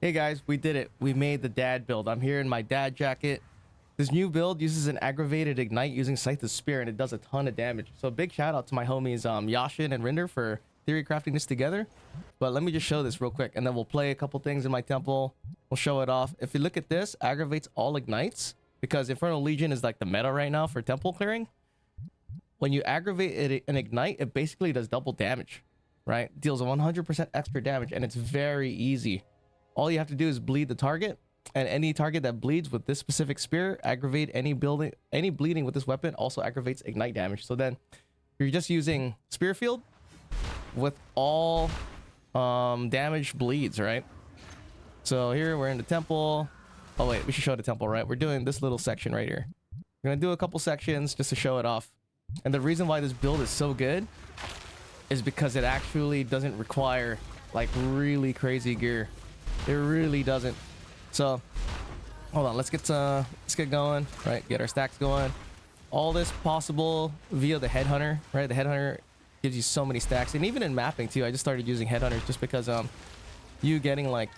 Hey guys, we did it. We made the dad build. I'm here in my dad jacket. This new build uses an aggravated ignite using Saith's spear, and it does a ton of damage. So big shout out to my homies Jashin and Ryndar for theory crafting this together. But let me just show this real quick, and then we'll play a couple things in my temple. We'll show it off. If you look at this, aggravates all ignites, because Infernal Legion is like the meta right now for temple clearing. When you aggravate an ignite, it basically does double damage, right? Deals 100% extra damage, and it's very easy. All you have to do is bleed the target, and any target that bleeds with this specific spear, aggravate any bleeding with this weapon also aggravates ignite damage. So then you're just using spear field with all damage bleeds, right? So here we're in the temple. Oh wait, we should show the temple, right? We're doing this little section right here. We're gonna do a couple sections just to show it off. And the reason why this build is so good is because it actually doesn't require like really crazy gear. It really doesn't. So hold on, let's get going, right? Get our stacks going. All this possible via the headhunter, right? The headhunter gives you so many stacks, and even in mapping too. I just started using headhunters just because you getting like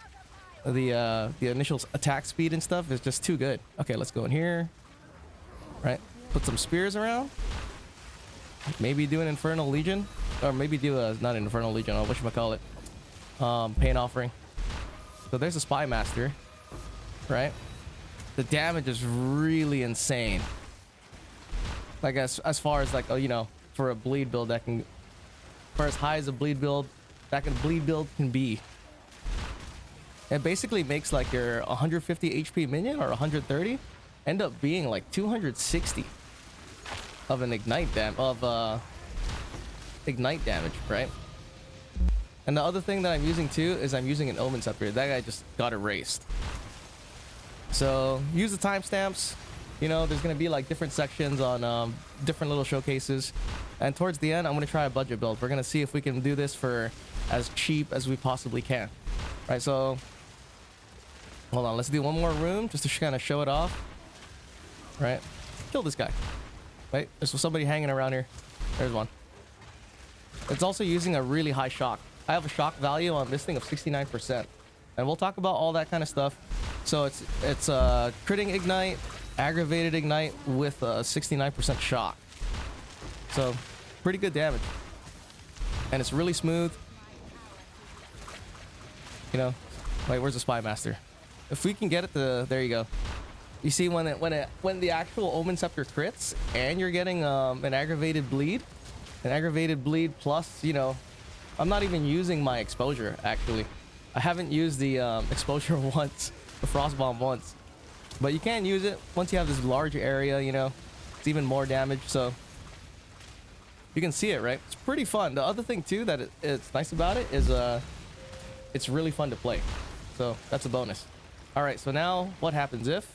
the initial attack speed and stuff is just too good. Okay, let's go in here, right? Put some spears around. Maybe do an Infernal Legion, or maybe do a not an Infernal Legion. Whatchamacallit, pain offering. So there's a Spymaster, right? The damage is really insane. Like as far as like, oh, you know, for a bleed build that can, for as high as a bleed build that can bleed build can be. It basically makes like your 150 HP minion or 130 end up being like 260 of an ignite ignite damage, right? And the other thing that I'm using too is I'm using an Omen scepter. That guy just got erased. So use the timestamps. You know, there's gonna be like different sections on different little showcases. And towards the end, I'm gonna try a budget build. We're gonna see if we can do this for as cheap as we possibly can. Right, so hold on, let's do one more room just to kind of show it off. Right, kill this guy. Right, there's somebody hanging around here. There's one. It's also using a really high shock. I have a shock value on this thing of 69%, and we'll talk about all that kind of stuff. So it's critting ignite, aggravated ignite with a 69% shock. So pretty good damage, and it's really smooth. You know, wait, where's the Spymaster? If we can get it to, there you go. You see when the actual Omen scepter crits, and you're getting an aggravated bleed plus, you know. I'm not even using my exposure, actually. I haven't used the exposure once, the frost bomb once. But you can use it once you have this large area, you know. It's even more damage, so you can see it, right? It's pretty fun. The other thing too that it's nice about it is it's really fun to play. So that's a bonus. All right, so now what happens if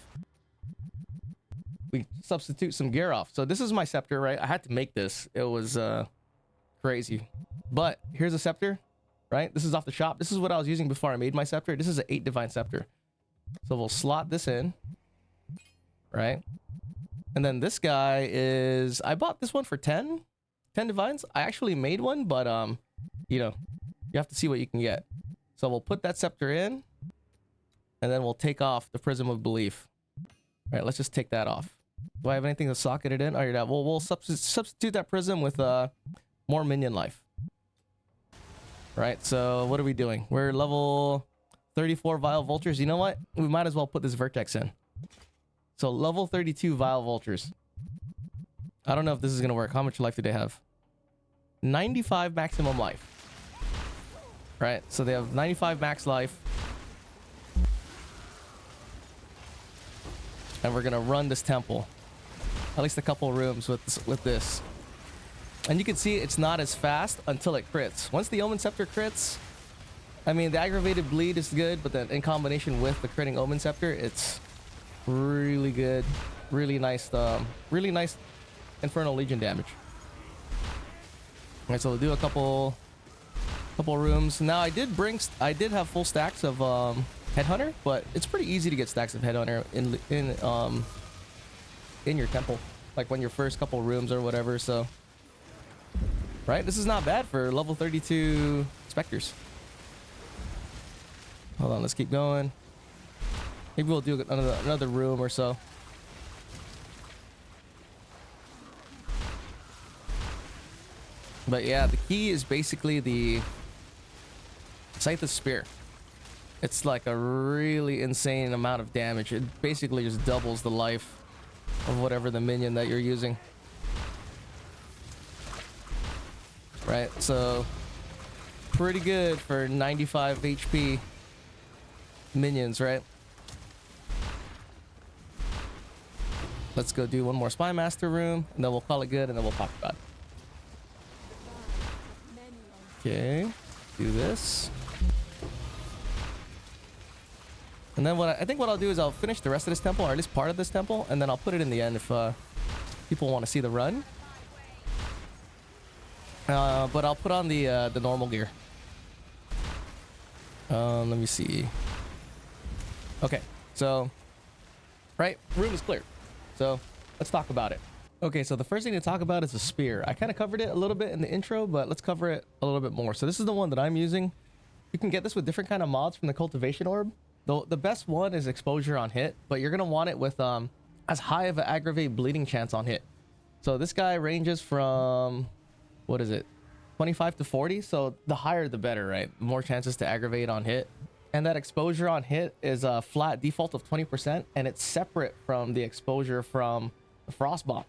we substitute some gear off? So this is my scepter, right? I had to make this. It was crazy. But here's a scepter, right? This is off the shop. This is what I was using before I made my scepter. This is an 8 divine scepter. So we'll slot this in, right? And then this guy is, I bought this one for 10 divines. I actually made one, but you know, you have to see what you can get. So we'll put that scepter in, and then we'll take off the prism of belief. All right, let's just take that off. Do I have anything to socket it in? Oh, yeah. Well, we'll substitute that prism with more minion life. Right, so what are we doing? We're level 34 vile vultures. You know what? We might as well put this vertex in. So level 32 vile vultures. I don't know if this is gonna work. How much life do they have? 95 maximum life. Right, so they have 95 max life. And we're gonna run this temple. At least a couple rooms with this. And you can see it's not as fast until it crits. Once the Omen Scepter crits, I mean, the aggravated bleed is good, but then in combination with the critting Omen Scepter, it's really good. Really nice Infernal Legion damage. Alright, so we'll do a couple rooms. Now I did have full stacks of Headhunter, but it's pretty easy to get stacks of Headhunter in your temple. Like when your first couple rooms or whatever, so right? This is not bad for level 32 specters. Hold on, let's keep going. Maybe we'll do another room or so. But yeah, the key is basically the Saitha spear. It's like a really insane amount of damage. It basically just doubles the life of whatever the minion that you're using. Right, so pretty good for 95 HP minions, right? Let's go do one more Spymaster room, and then we'll call it good, and then we'll talk about it. Okay, do this. And then I think what I'll do is I'll finish the rest of this temple, or at least part of this temple, and then I'll put it in the end if people want to see the run. But I'll put on the normal gear. Let me see. Okay, so right, room is clear. So let's talk about it. Okay, so the first thing to talk about is the spear. I kind of covered it a little bit in the intro, but let's cover it a little bit more. So this is the one that I'm using. You can get this with different kind of mods from the cultivation orb. The best one is exposure on hit, but you're gonna want it with as high of an aggravate bleeding chance on hit. So this guy ranges from, what is it, 25 to 40. So the higher the better, right? More chances to aggravate on hit. And that exposure on hit is a flat default of 20%, and it's separate from the exposure from the frostbomb.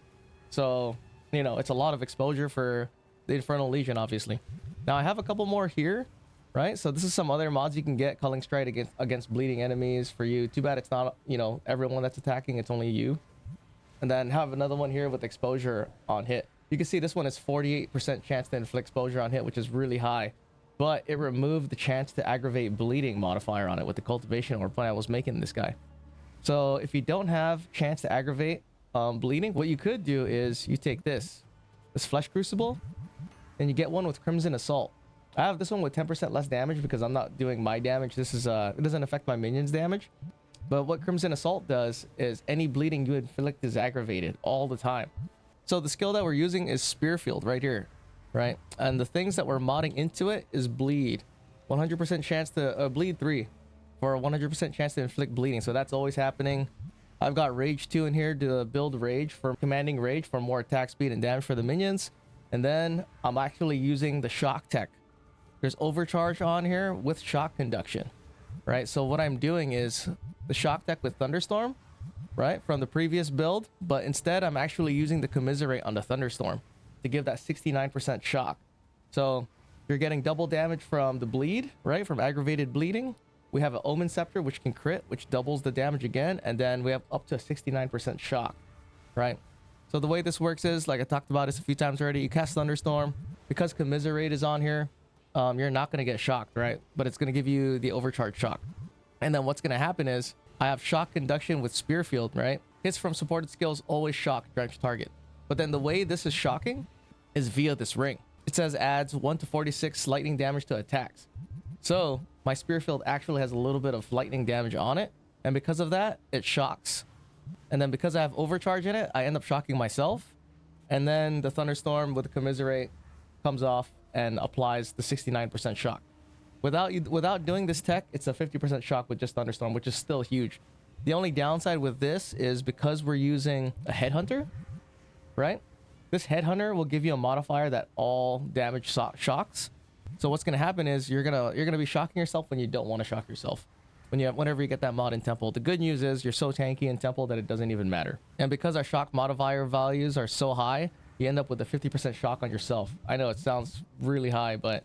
So, you know, it's a lot of exposure for the Infernal Legion, obviously. Now I have a couple more here, right? So this is some other mods you can get. Culling Strike against bleeding enemies for you. Too bad it's not, you know, everyone that's attacking, it's only you. And then have another one here with exposure on hit. You can see this one is 48% chance to inflict exposure on hit, which is really high. But it removed the chance to aggravate bleeding modifier on it with the cultivation orb when I was making this guy. So if you don't have chance to aggravate bleeding, what you could do is you take this Flesh Crucible, and you get one with Crimson Assault. I have this one with 10% less damage because I'm not doing my damage. This is it doesn't affect my minions damage. But what Crimson Assault does is any bleeding you inflict is aggravated all the time. So the skill that we're using is Spearfield right here, right? And the things that we're modding into it is bleed. 100% chance to bleed 3 for a 100% chance to inflict bleeding. So that's always happening. I've got Rage 2 in here to build Rage for commanding Rage for more attack speed and damage for the minions. And then I'm actually using the Shock Tech. There's Overcharge on here with Shock Conduction, right? So what I'm doing is the Shock Tech with Thunderstorm, right, from the previous build, but instead I'm actually using the Commiserate on the Thunderstorm to give that 69% shock. So you're getting double damage from the bleed, right, from aggravated bleeding. We have an Omen Scepter, which can crit, which doubles the damage again, and then we have up to a 69% shock, right? So the way this works is, like I talked about this a few times already, you cast Thunderstorm. Because Commiserate is on here, you're not going to get shocked, right? But it's going to give you the overcharge shock. And then what's going to happen is, I have Shock Conduction with Spearfield, right? Hits from supported skills always shock drench target. But then the way this is shocking is via this ring. It says adds 1 to 46 lightning damage to attacks. So my Spearfield actually has a little bit of lightning damage on it. And because of that, it shocks. And then because I have overcharge in it, I end up shocking myself. And then the Thunderstorm with the Commiserate comes off and applies the 69% shock. Without doing this tech, it's a 50% shock with just Thunderstorm, which is still huge. The only downside with this is because we're using a Headhunter, right? This Headhunter will give you a modifier that all damage shocks. So what's gonna happen is you're gonna be shocking yourself when you don't want to shock yourself. Whenever you get that mod in Temple. The good news is you're so tanky in Temple that it doesn't even matter. And because our shock modifier values are so high, you end up with a 50% shock on yourself. I know it sounds really high, but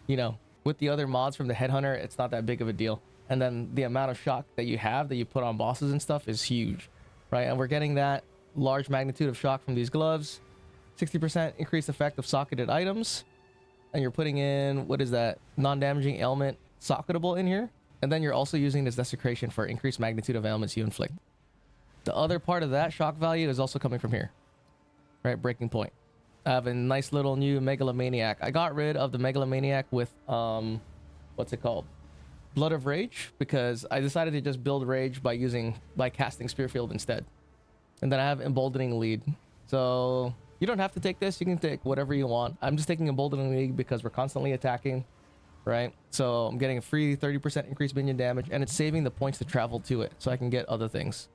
you know, with the other mods from the Headhunter, it's not that big of a deal. And then the amount of shock that you put on bosses and stuff is huge, right? And we're getting that large magnitude of shock from these gloves. 60% increased effect of socketed items. And you're putting in, what is that? Non-damaging ailment socketable in here. And then you're also using this desecration for increased magnitude of ailments you inflict. The other part of that shock value is also coming from here, right? Breaking point. I have a nice little new Megalomaniac. I got rid of the Megalomaniac with, what's it called? Blood of Rage, because I decided to just build Rage by casting Spearfield instead. And then I have Emboldening Lead. So you don't have to take this. You can take whatever you want. I'm just taking Emboldening Lead because we're constantly attacking. right? So I'm getting a free 30% increased minion damage, and it's saving the points to travel to it, so I can get other things.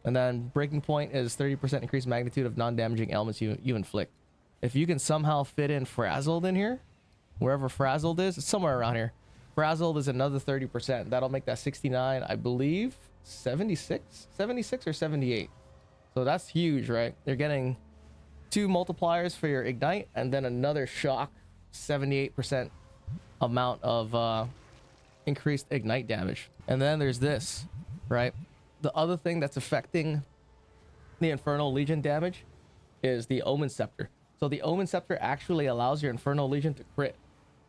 And then breaking point is 30% increased magnitude of non-damaging elements you inflict. If you can somehow fit in frazzled in here, wherever frazzled is, it's somewhere around here. Frazzled is another 30%. That'll make that 69, I believe, 76 or 78. So that's huge, right? You're getting 2 multipliers for your ignite, and then another shock 78% amount of increased ignite damage. And then there's this, right? The other thing that's affecting the Infernal Legion damage is the Omen scepter. So the Omen scepter actually allows your Infernal Legion to crit.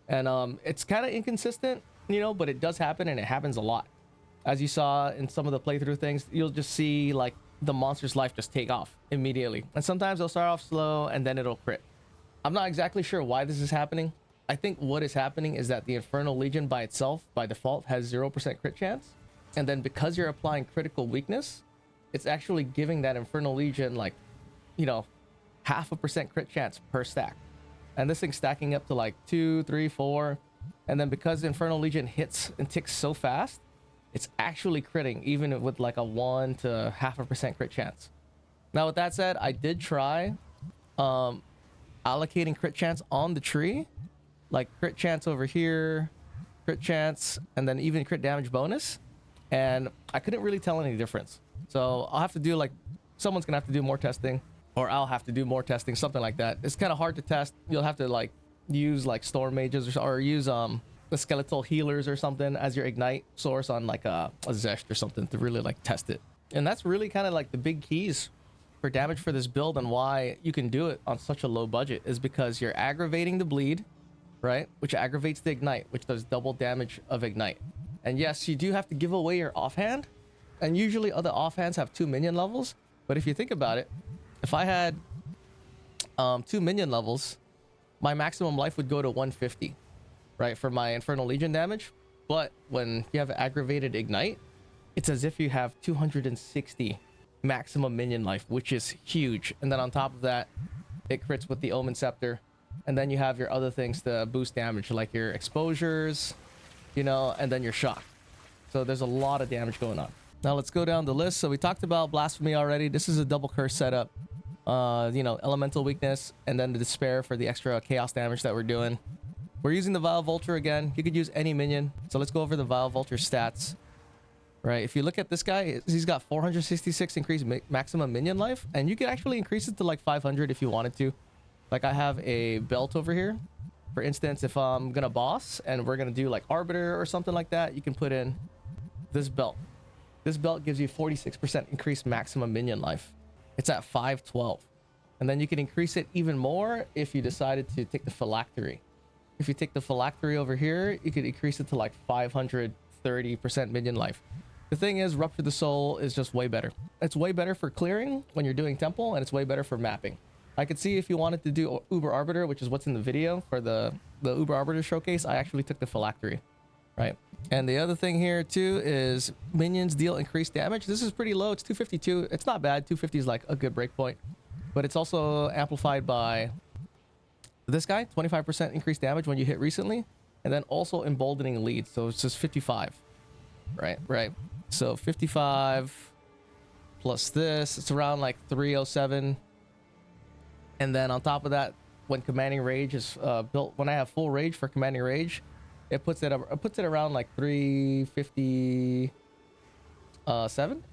And it's kind of inconsistent, you know, but it does happen, and it happens a lot. As you saw in some of the playthrough things, you'll just see like the monster's life just take off immediately. And sometimes they'll start off slow and then it'll crit. I'm not exactly sure why this is happening. I think what is happening is that the Infernal Legion by itself, by default, has 0% crit chance. And then because you're applying critical weakness, it's actually giving that Infernal Legion like, you know, 0.5% crit chance per stack. And this thing's stacking up to like 2, 3, 4. And then because Infernal Legion hits and ticks so fast, it's actually critting even with like a 1 to 0.5% crit chance. Now with that said, I did try allocating crit chance on the tree, like crit chance over here, crit chance, and then even crit damage bonus, and I couldn't really tell any difference. So I'll have to do like, someone's gonna have to do more testing, or I'll have to do more testing, something like that. It's kind of hard to test. You'll have to like use like storm mages or use the skeletal healers or something as your ignite source on like a Zesht or something to really like test it. And that's really kind of like the big keys for damage for this build, and why you can do it on such a low budget is because you're aggravating the bleed, right? Which aggravates the ignite, which does double damage of ignite. And yes, you do have to give away your offhand, and usually other offhands have 2 minion levels. But if you think about it, if I had 2 minion levels, my maximum life would go to 150, right, for my Infernal Legion damage. But when you have aggravated ignite, it's as if you have 260 maximum minion life, which is huge. And then on top of that, it crits with the Omen scepter, and then you have your other things to boost damage, like your exposures, you know, and then your shock. So there's a lot of damage going on. Now let's go down the list. So we talked about blasphemy already. This is a double curse setup. You know, elemental weakness, and then the despair for the extra chaos damage that we're doing. We're using the vile vulture again. You could use any minion. So let's go over the vile vulture stats. Right, if you look at this guy, he's got 466 increased maximum minion life, and you could actually increase it to like 500 if you wanted to. Like I have a belt over here. For instance, if I'm gonna boss and we're gonna do like Arbiter or something like that, you can put in this belt. This belt gives you 46% increased maximum minion life. It's at 512. And then you can increase it even more if you decided to take the phylactery. If you take the phylactery over here, you could increase it to like 530% minion life. The thing is, Rupture the Soul is just way better. It's way better for clearing when you're doing temple, and it's way better for mapping. I could see if you wanted to do Uber Arbiter, which is what's in the video for the Uber Arbiter showcase, I actually took the phylactery, right? And the other thing here too is minions deal increased damage. This is pretty low. It's 252. It's not bad. 250 is like a good breakpoint, but it's also amplified by this guy, 25% increased damage when you hit recently, and then also emboldening lead. So it's just 55, right? So 55 plus this, it's around like 307. And then on top of that, when commanding rage is built, when I have full rage for commanding rage, it puts it around like 357.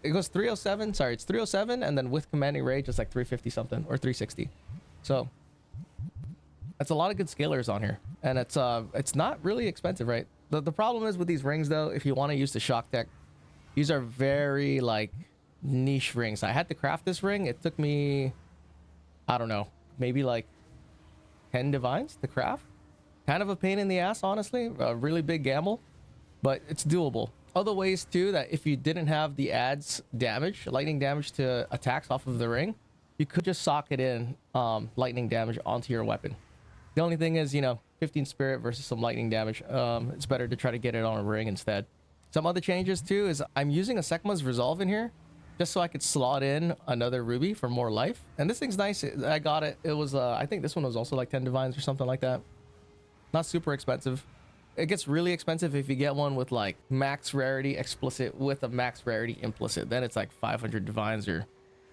It goes 307. Sorry, it's 307, and then with commanding rage, it's like 350 something or 360. So that's a lot of good scalers on here, and it's not really expensive, right? The problem is with these rings though, if you want to use the shock tech, these are very like niche rings. I had to craft this ring. It took me, I don't know, maybe like 10 divines to craft. Kind of a pain in the ass, honestly. A really big gamble, but it's doable. Other ways too, that if you didn't have the adds damage, lightning damage to attacks off of the ring, you could just socket in lightning damage onto your weapon. The only thing is, you know, 15 spirit versus some lightning damage. It's better to try to get it on a ring instead. Some other changes too is I'm using a Sekma's Resolve in here just so I could slot in another ruby for more life. And this thing's nice. I got it. It was, I think this one was also like 10 divines or something like that. Not super expensive. It gets really expensive if you get one with like max rarity explicit with a max rarity implicit. Then it's like 500 divines or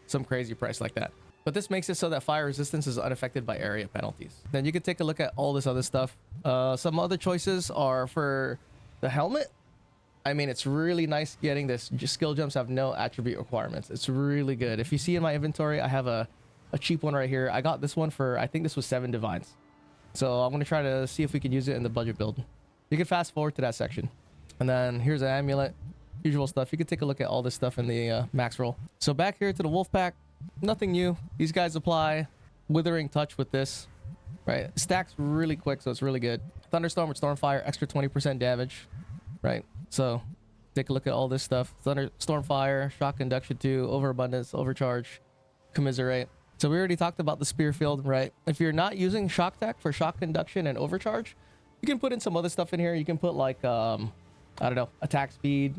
some crazy price like that. But this makes it so that fire resistance is unaffected by area penalties. Then you can take a look at all this other stuff. Some other choices are for the helmet. I mean, it's really nice getting this. Skill gems have no attribute requirements. It's really good. If you see in my inventory, I have a cheap one right here. I got this one for, I think this was 7 divines. So I'm going to try to see if we can use it in the budget build. You can fast forward to that section. And then here's an amulet. Usual stuff. You can take a look at all this stuff in the Maxroll. So back here to the wolf pack. Nothing new. These guys apply withering touch with this. Right. Stacks really quick, so it's really good. Thunderstorm with Stormfire, extra 20% damage. Right. So take a look at all this stuff. Stormfire, shock conduction 2, overabundance, overcharge, commiserate. So we already talked about the spear field, right? If you're not using shock tech for shock conduction and overcharge, you can put in some other stuff in here. You can put like, I don't know, attack speed,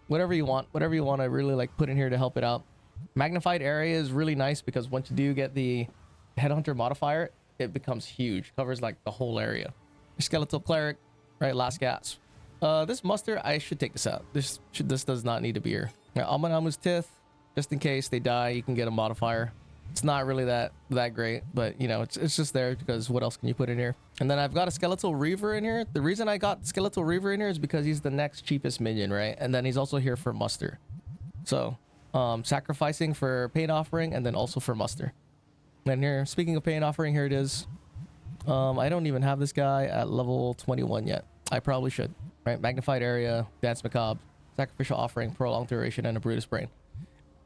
whatever you want to really like put in here to help it out. Magnified area is really nice because once you do get the headhunter modifier, it becomes huge, covers like the whole area. Skeletal cleric, right? Last gasp. This muster, I should take this out. This does not need to be here. Now, Amunamu's Tith, just in case they die, you can get a modifier. It's not really that great, but you know, it's just there because what else can you put in here? And then I've got a Skeletal Reaver in here. The reason I got Skeletal Reaver in here is because he's the next cheapest minion, right? And then he's also here for muster. So, sacrificing for pain offering and then also for muster. And here, speaking of pain offering, here it is. I don't even have this guy at level 21 yet. I probably should, right? Magnified area, Dance Macabre, sacrificial offering, prolonged duration, and a Brutus Brain.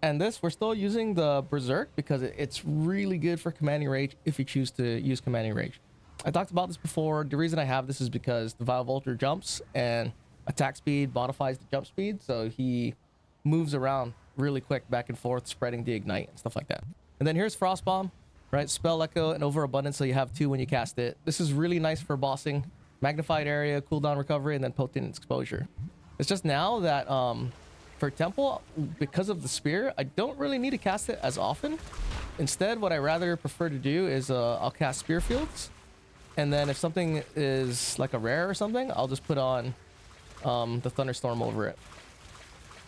And this, we're still using the Berserk because it's really good for commanding rage if you choose to use commanding rage. I talked about this before. The reason I have this is because the Vile Vulture jumps and attack speed modifies the jump speed. So he moves around really quick back and forth, spreading the ignite and stuff like that. And then here's Frost Bomb, right? Spell Echo and overabundance. So you have 2 when you cast it. This is really nice for bossing. Magnified area, cooldown recovery, and then potent exposure. It's just now that, for Temple, because of the spear, I don't really need to cast it as often. Instead, what I rather prefer to do is I'll cast spear fields, and then if something is like a rare or something, I'll just put on the thunderstorm over it.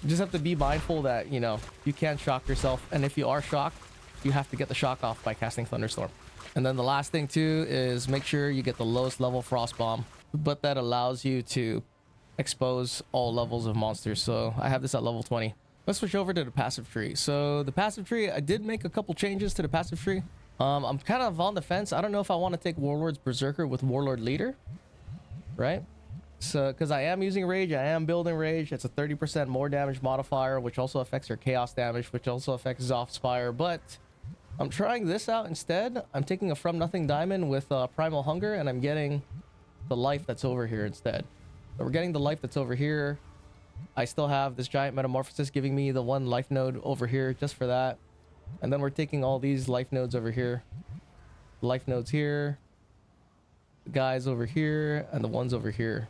You just have to be mindful that, you know, you can't shock yourself, and if you are shocked, you have to get the shock off by casting thunderstorm. And then the last thing too is make sure you get the lowest level frost bomb, but that allows you to expose all levels of monsters. So I have this at level 20. Let's switch over to the passive tree. So the passive tree, I did make a couple changes to the passive tree. I'm kind of on the fence. I don't know if I want to take Warlord's Berserker with Warlord Leader, right? So because I am using rage, I am building rage. It's a 30% more damage modifier, which also affects your chaos damage, which also affects Zoth Spire. But I'm trying this out instead. I'm taking a From Nothing Diamond with Primal Hunger, and I'm getting the life that's over here instead. So we're getting the life that's over here. I still have this giant metamorphosis giving me the 1 life node over here just for that. And then we're taking all these life nodes over here. Life nodes here. The guys over here. And the ones over here.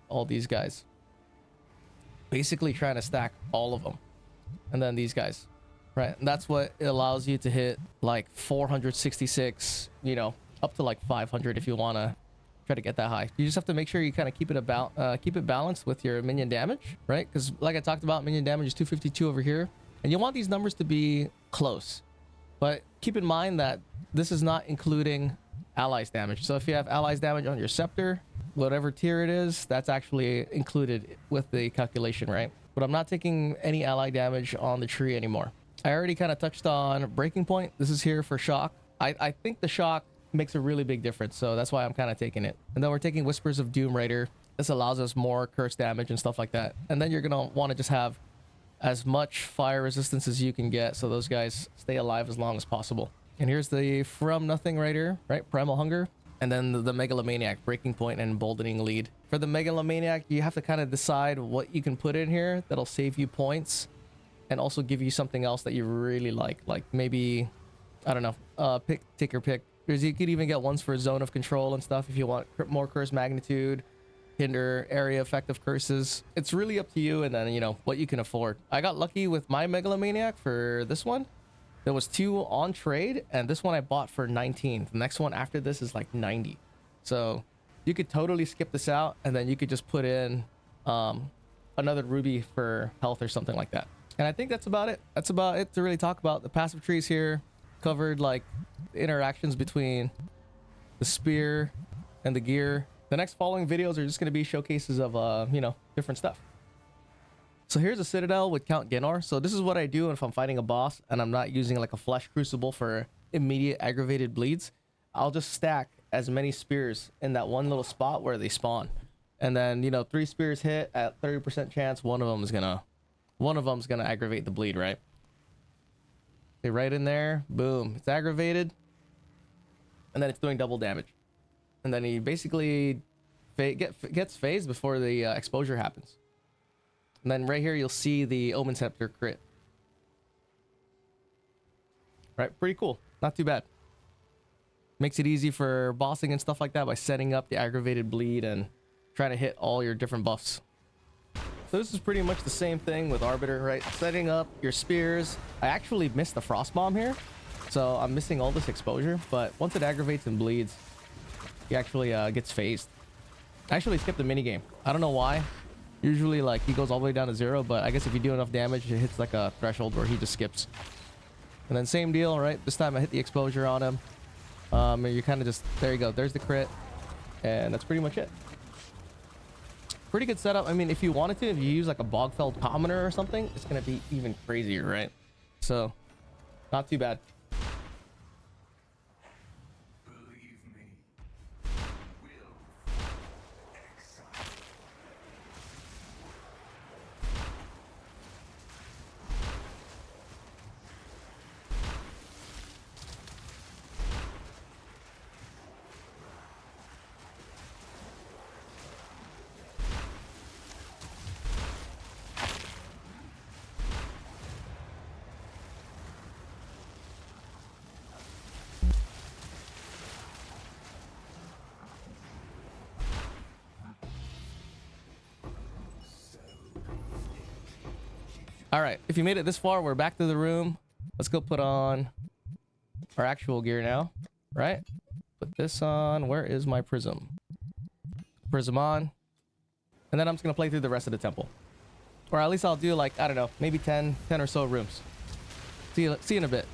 All these guys. Basically trying to stack all of them. And then these guys. Right? And that's what it allows you to hit like 466, you know, up to like 500 if you want to try to get that high. You just have to make sure you kind of keep it balanced with your minion damage, right? Because like I talked about, minion damage is 252 over here, and you want these numbers to be close. But keep in mind that this is not including allies damage. So if you have allies damage on your scepter, whatever tier it is, that's actually included with the calculation, right? But I'm not taking any ally damage on the tree anymore. I already kind of touched on breaking point. This is here for shock. I think the shock makes a really big difference, so that's why I'm kind of taking it. And then we're taking Whispers of Doom Raider. This allows us more curse damage and stuff like that. And then you're gonna want to just have as much fire resistance as you can get, so those guys stay alive as long as possible. And here's the From Nothing Raider, right? Primal Hunger. And then the Megalomaniac, Breaking Point, and Emboldening Lead. For the Megalomaniac, you have to kind of decide what you can put in here that'll save you points and also give you something else that you really like maybe, I don't know, take your pick. Because you could even get ones for Zone of Control and stuff if you want more curse magnitude, hinder, area effect of curses. It's really up to you, and then, you know, what you can afford. I got lucky with my Megalomaniac for this one. There was 2 on trade, and this one I bought for 19. The next one after this is like 90. So you could totally skip this out, and then you could just put in another ruby for health or something like that. And I think that's about it. That's about it to really talk about. The passive trees here covered like the interactions between the spear and the gear. The next following videos are just going to be showcases of you know, different stuff. So here's a citadel with Count Geonor. So this is what I do if I'm fighting a boss and I'm not using like a flesh crucible for immediate aggravated bleeds. I'll just stack as many spears in that one little spot where they spawn, and then, you know, 3 spears hit at 30% chance, one of them's gonna aggravate the bleed, right? Okay, right in there, boom, it's aggravated, and then it's doing double damage, and then he basically gets phased before the exposure happens. And then right here you'll see the Omen scepter crit. Right, pretty cool, not too bad. Makes it easy for bossing and stuff like that by setting up the aggravated bleed and trying to hit all your different buffs. So this is pretty much the same thing with Arbiter, right? Setting up your spears. I actually missed the frost bomb here, so I'm missing all this exposure, but once it aggravates and bleeds, he actually gets phased. I actually skipped the minigame. I don't know why. Usually like he goes all the way down to 0, but I guess if you do enough damage, it hits like a threshold where he just skips. And then same deal, right? This time I hit the exposure on him. And you kind of just, there you go, there's the crit, and that's pretty much it. Pretty good setup. I mean, if you wanted to, if you use like a Bogfeld commoner or something, it's gonna be even crazier, right? So not too bad. All right, if you made it this far, we're back to the room. Let's go put on our actual gear now, right? Put this on. Where is my prism? Prism on. And then I'm just going to play through the rest of the temple. Or at least I'll do like, I don't know, maybe 10 or so rooms. See you in a bit.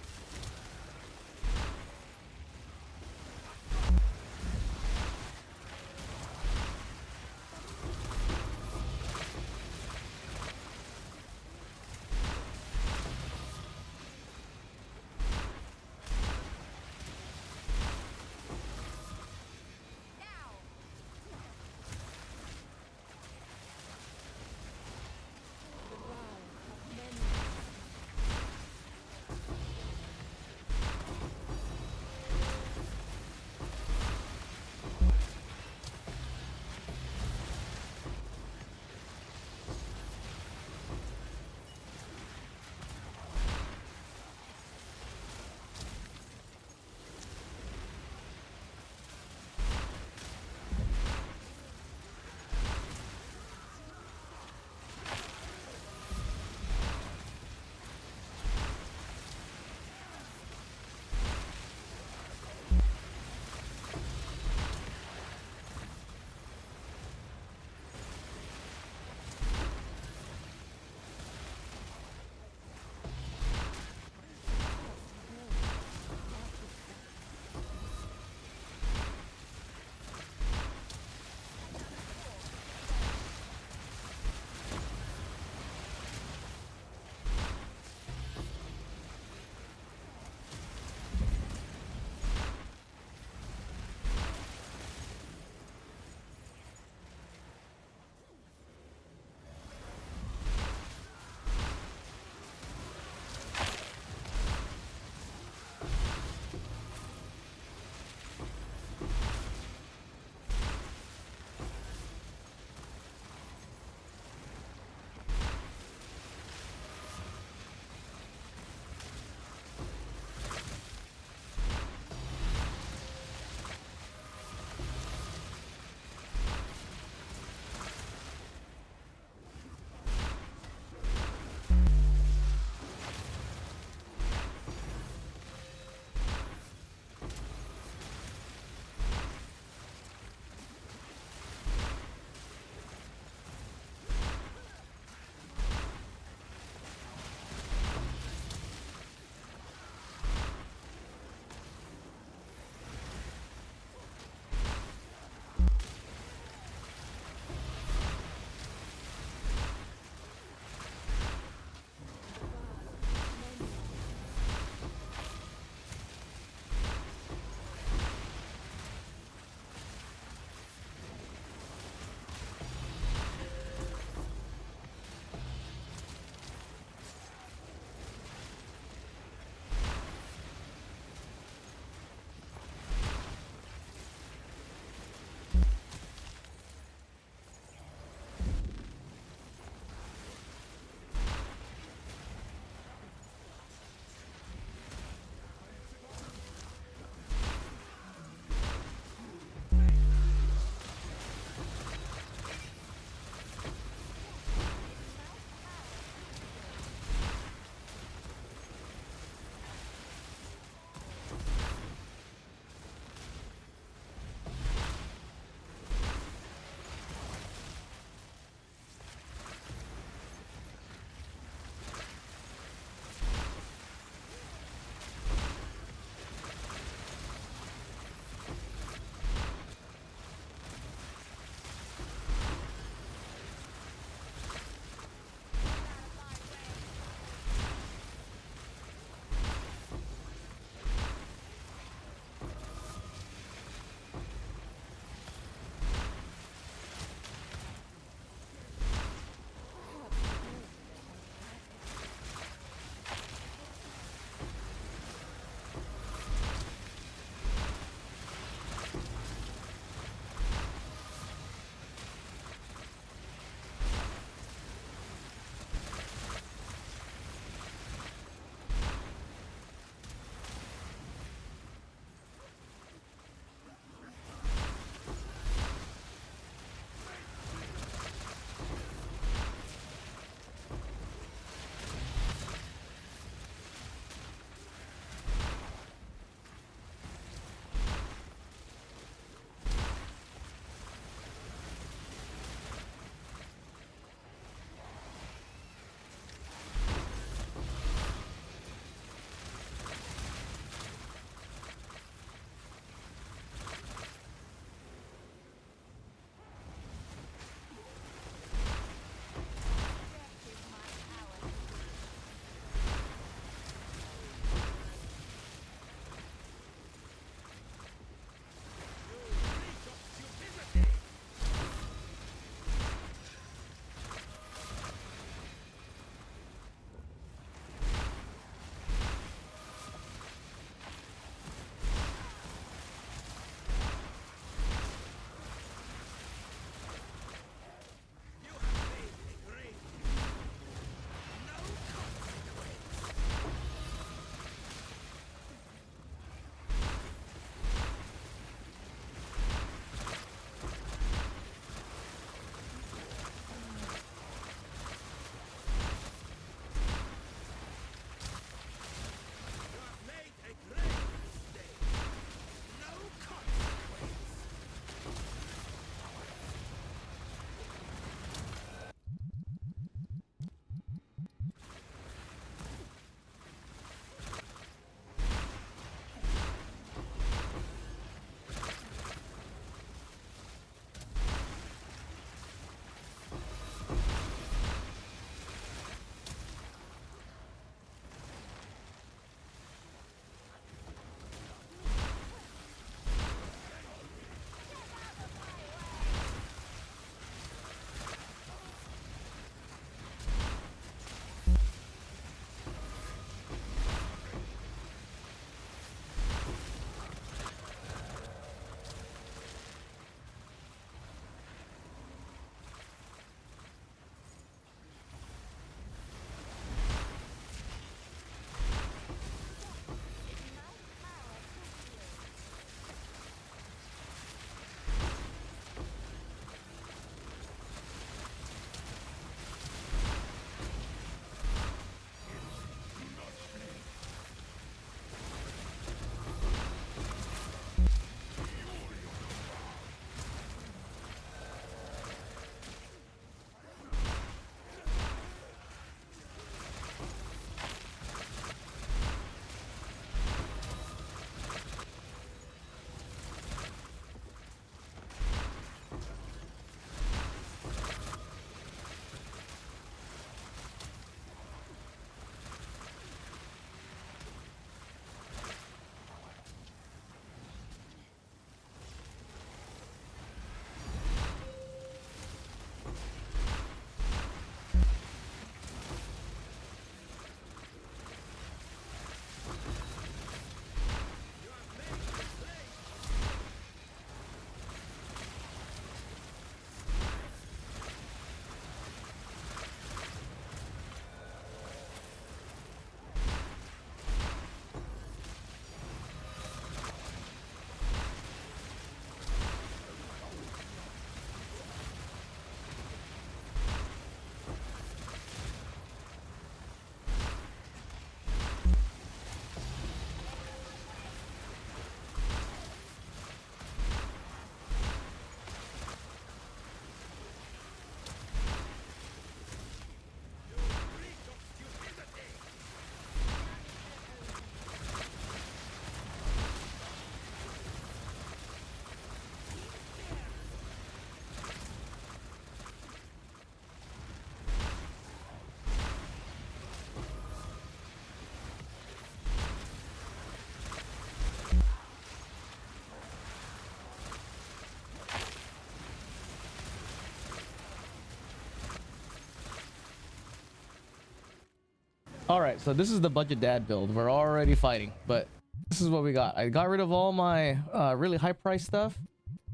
All right, so this is the budget dad build. We're already fighting, but this is what we got. I got rid of all my really high price stuff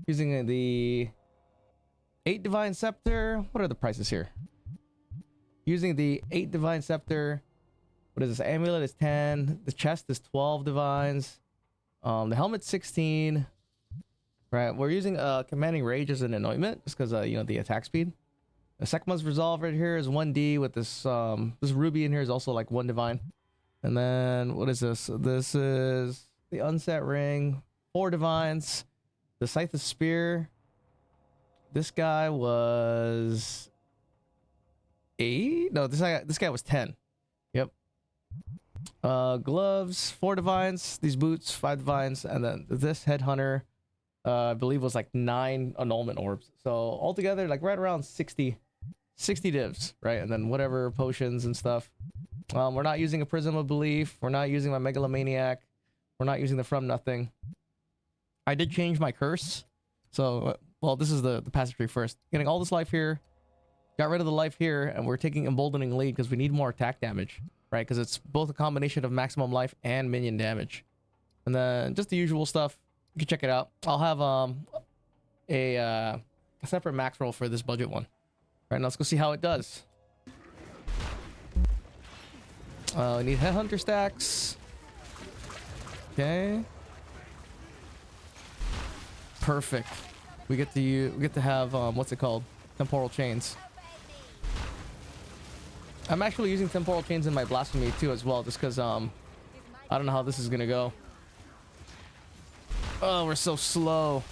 using the 8 divine scepter. What are the prices here? Using the 8 divine scepter. What is this? Amulet is 10. The chest is 12 divines. The helmet's 16. Right, we're using commanding rage as an anointment just because you know, the attack speed. The Sekma's resolve right here is 1d with this this ruby in here is also like 1 divine. And then what is this? This is the unset ring, 4 divines. The Saitha spear. This guy was 8? No, this guy was 10. Yep. Gloves, 4 divines. These boots, 5 divines, and then this headhunter I believe was like 9 annulment orbs. So altogether like right around 60 divs, right? And then whatever potions and stuff. We're not using a prism of belief. We're not using my megalomaniac. We're not using the from nothing. I did change my curse. So well, this is the passage tree first. Getting all this life here. Got rid of the life here, and we're taking emboldening lead because we need more attack damage, right? Because it's both a combination of maximum life and minion damage. And then just the usual stuff. You can check it out. I'll have a separate max roll for this budget one. All right, now let's go see how it does. We need headhunter stacks. Okay. Perfect. We get to have what's it called? Temporal chains. I'm actually using temporal chains in my blasphemy too as well, just because I don't know how this is gonna go. Oh, we're so slow.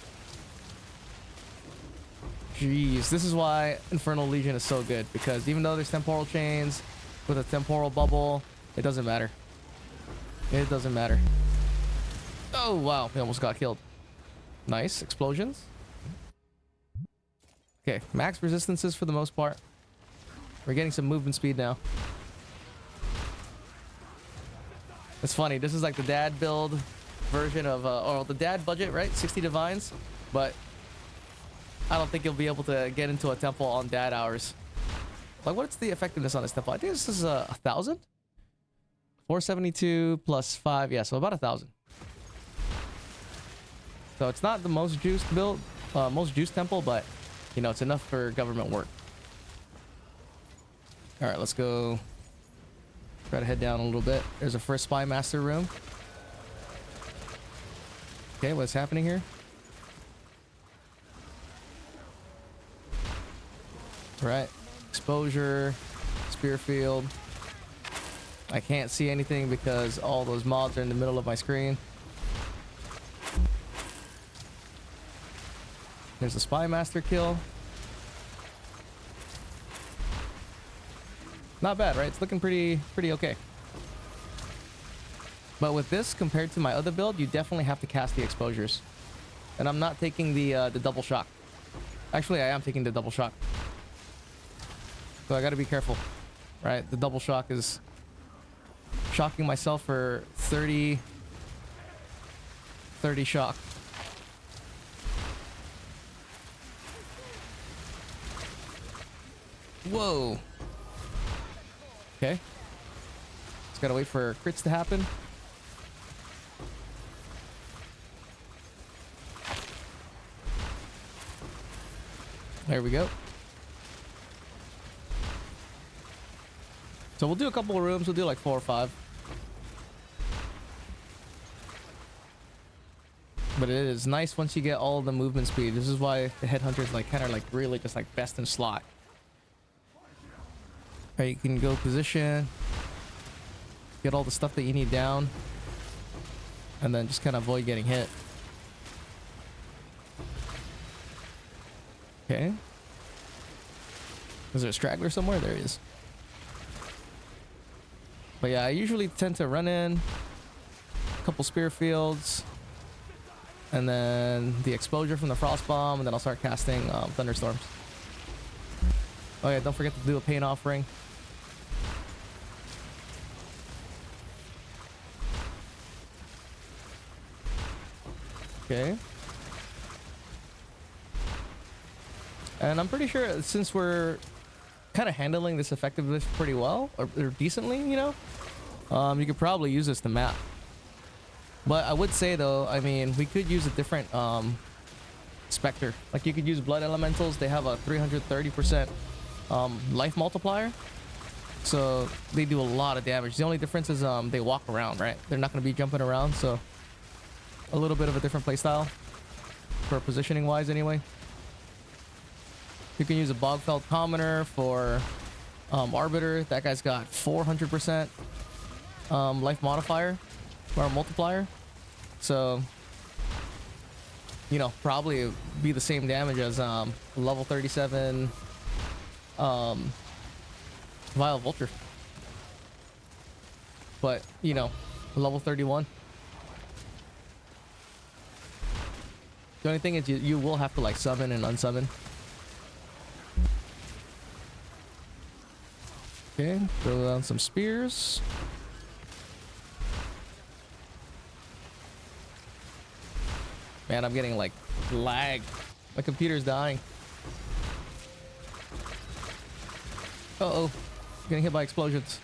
Jeez, this is why Infernal Legion is so good, because even though there's temporal chains with a temporal bubble, it doesn't matter. It doesn't matter. Oh, wow. We almost got killed. Nice. Explosions. Okay, max resistances for the most part. We're getting some movement speed now. It's funny. This is like the dad build version of, or the dad budget, right? 60 divines. But I don't think you'll be able to get into a temple on dad hours. Like, what's the effectiveness on this temple? I think this is 1,000? 472 plus 5. Yeah, so about 1,000. So it's not the most juiced build, most juiced temple, but, you know, it's enough for government work. All right, let's go. Try to head down a little bit. There's a first Spymaster room. Okay, what's happening here? All right, exposure, spear field. I can't see anything because all those mobs are in the middle of my screen. There's a Spymaster kill. Not bad, right? It's looking pretty okay. But with this, compared to my other build, you definitely have to cast the exposures. And I'm not taking the double shock. Actually, I am taking the double shock. So I gotta be careful, right? The double shock is shocking myself for 30 shock. Whoa. Okay. Just gotta wait for crits to happen. There we go. So we'll do a couple of rooms. We'll do like 4 or 5. But it is nice once you get all the movement speed. This is why the headhunter is like kind of like really just like best in slot. Right, you can go position, get all the stuff that you need down, and then just kind of avoid getting hit. Okay. Is there a straggler somewhere? There he is. But yeah, I usually tend to run in a couple spear fields, and then the exposure from the frost bomb, and then I'll start casting thunderstorms. Oh yeah, don't forget to do a pain offering. Okay. And I'm pretty sure since we're kind of handling this effectiveness pretty well, or decently, you know, you could probably use this to map. But I would say though, I mean, we could use a different spectre. Like you could use blood elementals. They have a 330% life multiplier, so they do a lot of damage. The only difference is they walk around, right? They're not going to be jumping around, so a little bit of a different playstyle for positioning wise anyway. You can use a Bogfeld Commoner for Arbiter. That guy's got 400% life modifier or multiplier, so you know, probably be the same damage as level 37 Vile Vulture, but you know, level 31. The only thing is you will have to like summon and unsummon. Okay, throw down some spears. Man, I'm getting like lag. My computer's dying. Uh-oh. Getting hit by explosions.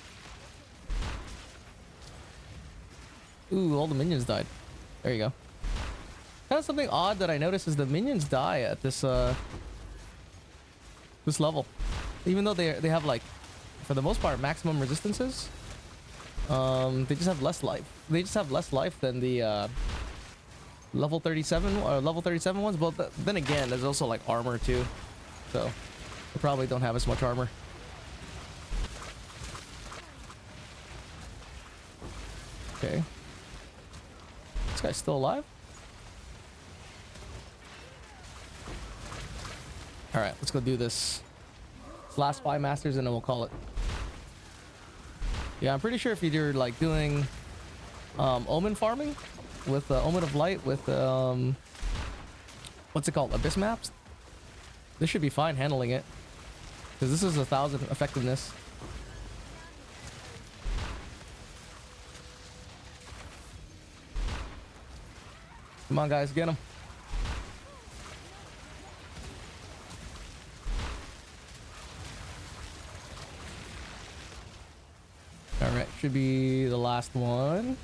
Ooh, all the minions died. There you go. Kind of something odd that I noticed is the minions die at this this level. Even though they have like, for the most part, maximum resistances. They just have less life. They just have less life than the level 37 or level 37 ones, but then again, there's also like armor too, so they probably don't have as much armor. Okay, this guy's still alive. All right, let's go do this last Spymasters and then we'll call it. Yeah, I'm pretty sure if you're like doing Omen farming with Omen of Light with what's it called, Abyss maps, this should be fine handling it, because this is 1000 effectiveness. Come on guys, get him. All right, should be the last one.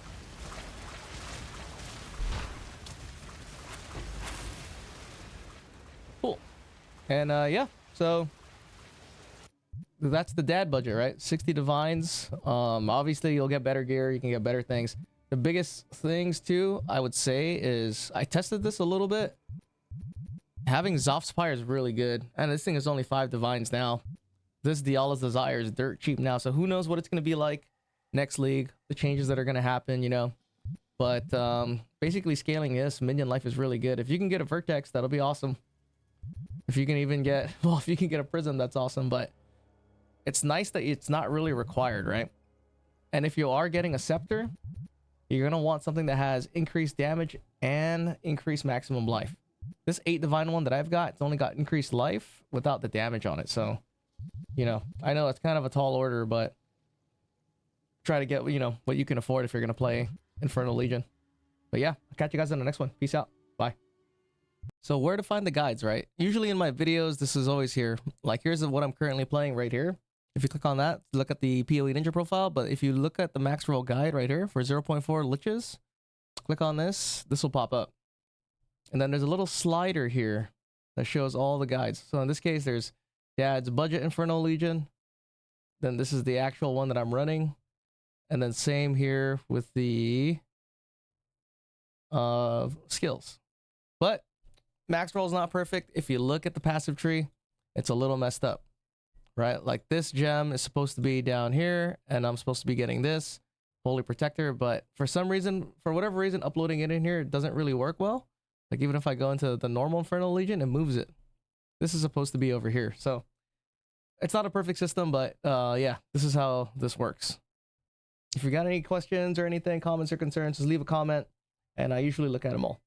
Cool. And yeah, so that's the dad budget, right? 60 divines. Obviously you'll get better gear, you can get better things. The biggest things too, I would say, is I tested this a little bit. Having Zophspire is really good, and this thing is only 5 divines now. This Diala's Desire is dirt cheap now, so who knows what it's going to be like next league, the changes that are going to happen, you know. But basically scaling this minion life is really good. If you can get a Vertex, that'll be awesome. If you can even get, well, if you can get a Prism, that's awesome. But it's nice that it's not really required, right? And if you are getting a Scepter, you're going to want something that has increased damage and increased maximum life. This 8 divine one that I've got, it's only got increased life without the damage on it. So, you know, I know it's kind of a tall order, but try to get, you know, what you can afford if you're going to play Infernal Legion. But yeah, I'll catch you guys in the next one. Peace out. Bye. So where to find the guides, right? Usually in my videos, this is always here. Like here's what I'm currently playing right here. If you click on that, look at the Poeninja profile. But if you look at the Maxroll guide right here for 0.4 Liches, click on this. This will pop up. And then there's a little slider here that shows all the guides. So in this case, there's Dad's Budget Infernal Legion. Then this is the actual one that I'm running. And then same here with the skills. But Maxroll is not perfect. If you look at the passive tree, it's a little messed up. Right, like this gem is supposed to be down here, and I'm supposed to be getting this Holy Protector, but for some reason, for whatever reason, uploading it in here doesn't really work well. Like even if I go into the normal Infernal Legion, it moves it. This is supposed to be over here, so it's not a perfect system, but yeah, this is how this works. If you got any questions or anything, comments or concerns, just leave a comment, and I usually look at them all.